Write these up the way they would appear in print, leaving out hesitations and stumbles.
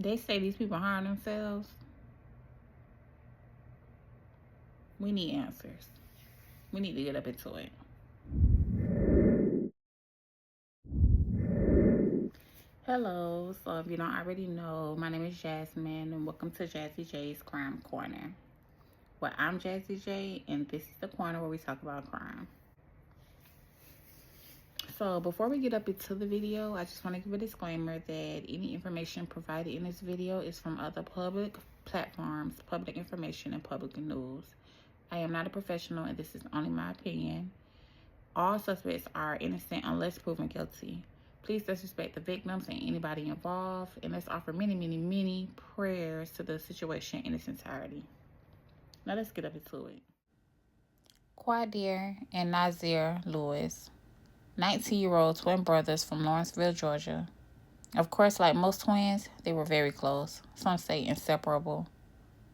They say these people harm themselves. We need answers. We need to get up into it. Hello, so if you don't already know, my name is Jasmine and welcome to Jazzy J's Crime Corner. Well, I'm Jazzy J and this is the corner where we talk about crime. So before we get up into the video, I just want to give a disclaimer that any information provided in this video is from other public platforms, public information, and public news. I am not a professional and this is only my opinion. All suspects are innocent unless proven guilty. Please disrespect the victims and anybody involved, and let's offer many, many, many prayers to the situation in its entirety. Now let's get up into it. Qaadir and Naazir Lewis, 19-year-old twin brothers from Lawrenceville, Georgia. Of course, like most twins, they were very close. Some say inseparable.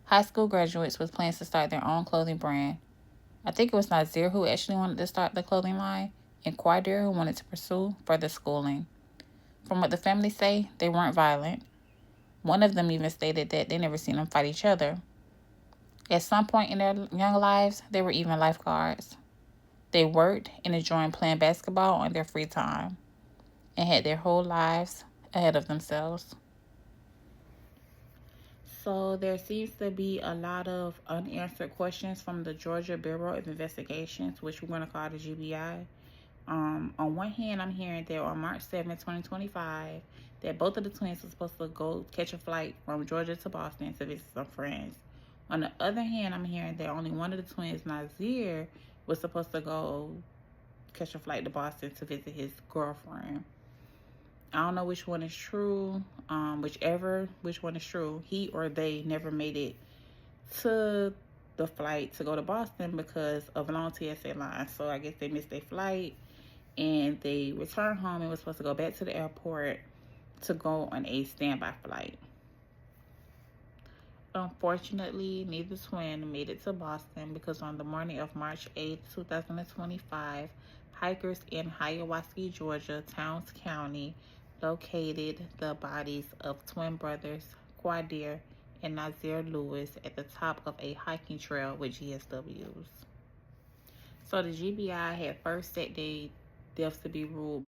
High school graduates with plans to start their own clothing brand. I think it was Naazir who actually wanted to start the clothing line, and Qaadir who wanted to pursue further schooling. From what the family say, they weren't violent. One of them even stated that they never seen them fight each other. At some point in their young lives, they were even lifeguards. They worked and enjoyed playing basketball on their free time and had their whole lives ahead of themselves. So there seems to be a lot of unanswered questions from the Georgia Bureau of Investigations, which we're going to call the GBI. On one hand, I'm hearing that on March 7, 2025, that both of the twins were supposed to go catch a flight from Georgia to Boston to visit some friends. On the other hand, I'm hearing that only one of the twins, Naazir, was supposed to go catch a flight to Boston to visit his girlfriend. I don't know which one is true. Which one is true, he or they never made it to the flight to go to Boston because of long TSA lines. So I guess they missed their flight and they returned home and was supposed to go back to the airport to go on a standby flight. Unfortunately, neither twin made it to Boston because on the morning of March 8, 2025, hikers in Hiawassee, Georgia, Towns County, located the bodies of twin brothers Qaadir and Naazir Lewis at the top of a hiking trail with GSWs. So the GBI had first said their deaths to be ruled,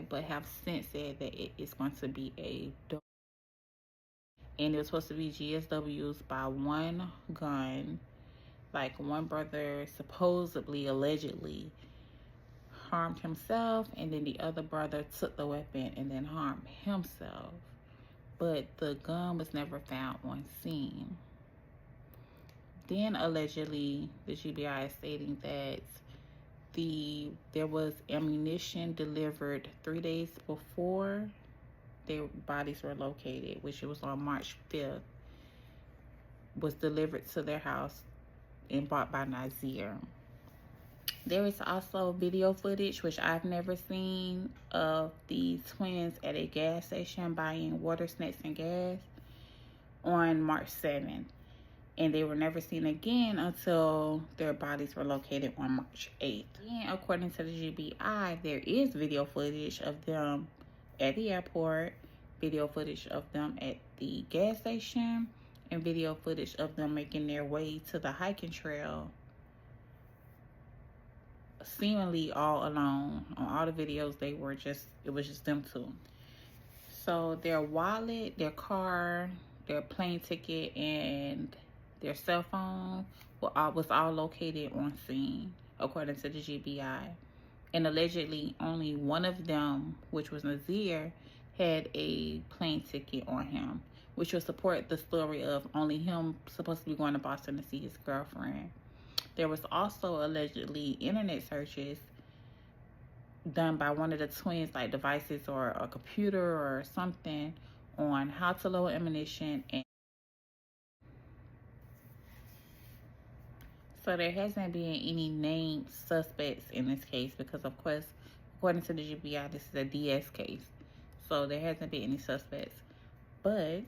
but have since said that it is going to be a double. And it was supposed to be GSWs by one gun. Like one brother supposedly, allegedly harmed himself, and then the other brother took the weapon and then harmed himself. But the gun was never found on scene. Then allegedly, the GBI is stating that there was ammunition delivered 3 days before their bodies were located, which it was on March 5th, was delivered to their house and bought by Naazir. There is also video footage, which I've never seen, of the twins at a gas station buying water, snacks, and gas on March 7th. And they were never seen again until their bodies were located on March 8th. And according to the GBI, there is video footage of them at the airport, video footage of them at the gas station, and video footage of them making their way to the hiking trail, seemingly all alone. On all the videos, it was just them two. So their wallet, their car, their plane ticket, and their cell phone was all located on scene, according to the GBI. And allegedly, only one of them, which was Naazir, had a plane ticket on him, which would support the story of only him supposed to be going to Boston to see his girlfriend. There was also allegedly internet searches done by one of the twins, like devices or a computer or something, on how to load ammunition. And so there hasn't been any named suspects in this case because, of course, according to the GBI, this is a DS case. So there hasn't been any suspects. But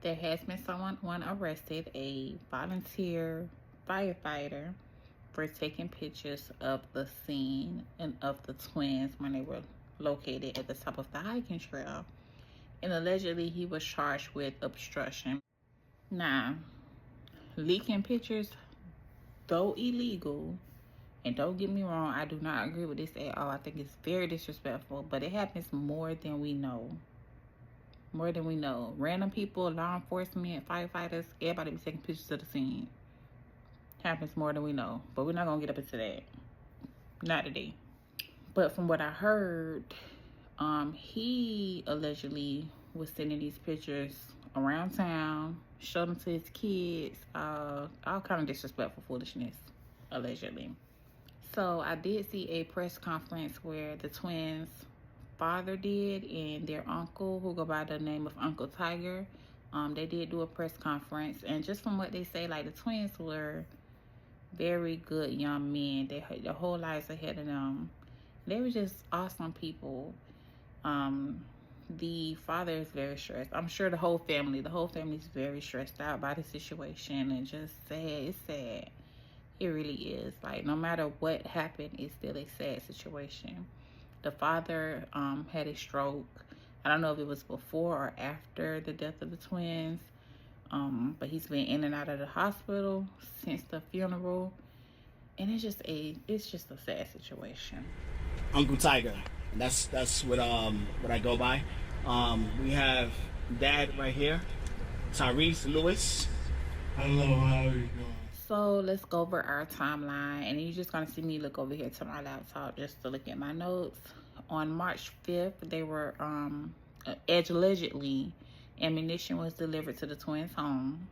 there has been someone arrested, a volunteer firefighter, for taking pictures of the scene and of the twins when they were located at the top of the hiking trail. And allegedly he was charged with obstruction. Now, leaking pictures, though illegal, and don't get me wrong, I do not agree with this at all. I think it's very disrespectful, but it happens more than we know. More than we know. Random people, law enforcement, firefighters, everybody be taking pictures of the scene. Happens more than we know. But we're not going to get up into that. Not today. But from what I heard, he allegedly was sending these pictures around town, showed them to his kids, all kind of disrespectful foolishness, allegedly. So I did see a press conference where the twins' father did and their uncle, who go by the name of Uncle Tiger, they did do a press conference. And just from what they say, like, the twins were very good young men. They had their whole lives ahead of them. They were just awesome people. The father is very stressed. I'm sure the whole family is very stressed out by the situation, and just sad. It's sad. It really is. Like, no matter what happened, it's still a sad situation. The father had a stroke. I don't know if it was before or after the death of the twins, but he's been in and out of the hospital since the funeral, and it's just a sad situation. Uncle Tiger, that's what I go by. We have Dad right here, Qaadir Lewis. Hello, how are you doing? So let's go over our timeline, and you're just gonna see me look over here to my laptop just to look at my notes. On March 5th, they were allegedly ammunition was delivered to the twins' home,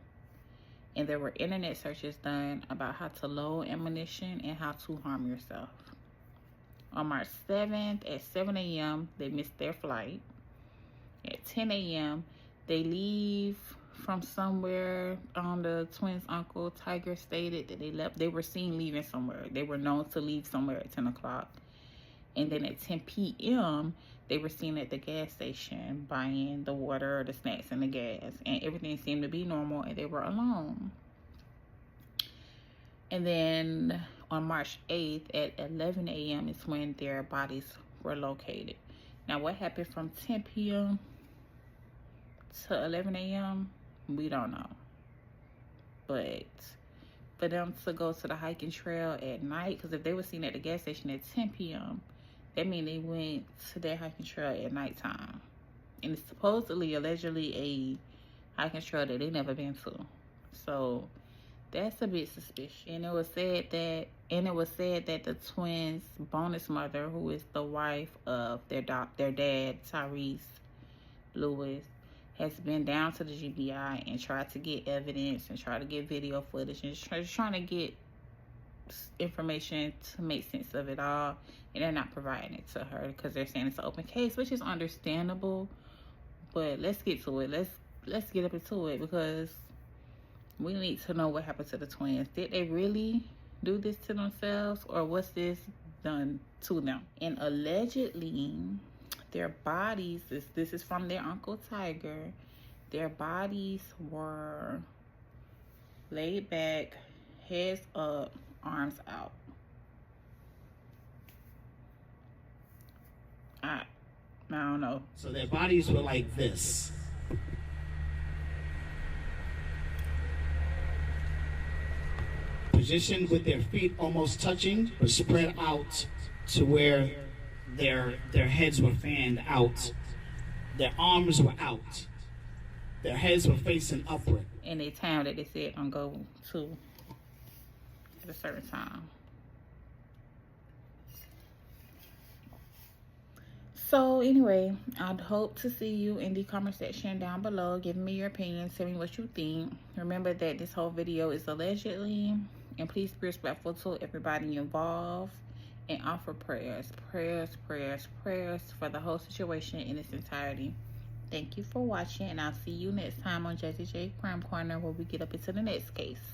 and there were internet searches done about how to load ammunition and how to harm yourself. On March 7th at 7 a.m., they missed their flight. At 10 a.m., they leave from somewhere. The twins' uncle Tiger stated that they left. They were seen leaving somewhere. They were known to leave somewhere at 10 o'clock. And then at 10 p.m., they were seen at the gas station buying the water, the snacks, and the gas. And everything seemed to be normal, and they were alone. And then on March 8th at 11 a.m. is when their bodies were located. Now, what happened from 10 p.m. to 11 a.m., we don't know. But for them to go to the hiking trail at night, because if they were seen at the gas station at 10 p.m., that means they went to that hiking trail at nighttime. And it's supposedly, allegedly, a hiking trail that they never been to. So that's a bit suspicious. And it was said that the twins' bonus mother, who is the wife of their dad, Qaadir Lewis, has been down to the GBI and tried to get evidence and tried to get video footage and just trying to get information to make sense of it all. And they're not providing it to her because they're saying it's an open case, which is understandable. But let's get to it. Let's get up into it, because we need to know what happened to the twins. Did they really do this to themselves, or was this done to them? And allegedly, their bodies, this is from their Uncle Tiger, their bodies were laid back, heads up, arms out. I don't know. So their bodies were like this. Positioned with their feet almost touching, but spread out to where their heads were fanned out. Their arms were out. Their heads were facing upward. In a town that they said I'm going to at a certain time. So anyway, I'd hope to see you in the comment section down below. Give me your opinion. Tell me what you think. Remember that this whole video is allegedly, and please be respectful to everybody involved and offer prayers for the whole situation in its entirety. Thank you for watching, and I'll see you next time on Jazzy J Crime Corner, where we get up into the next case.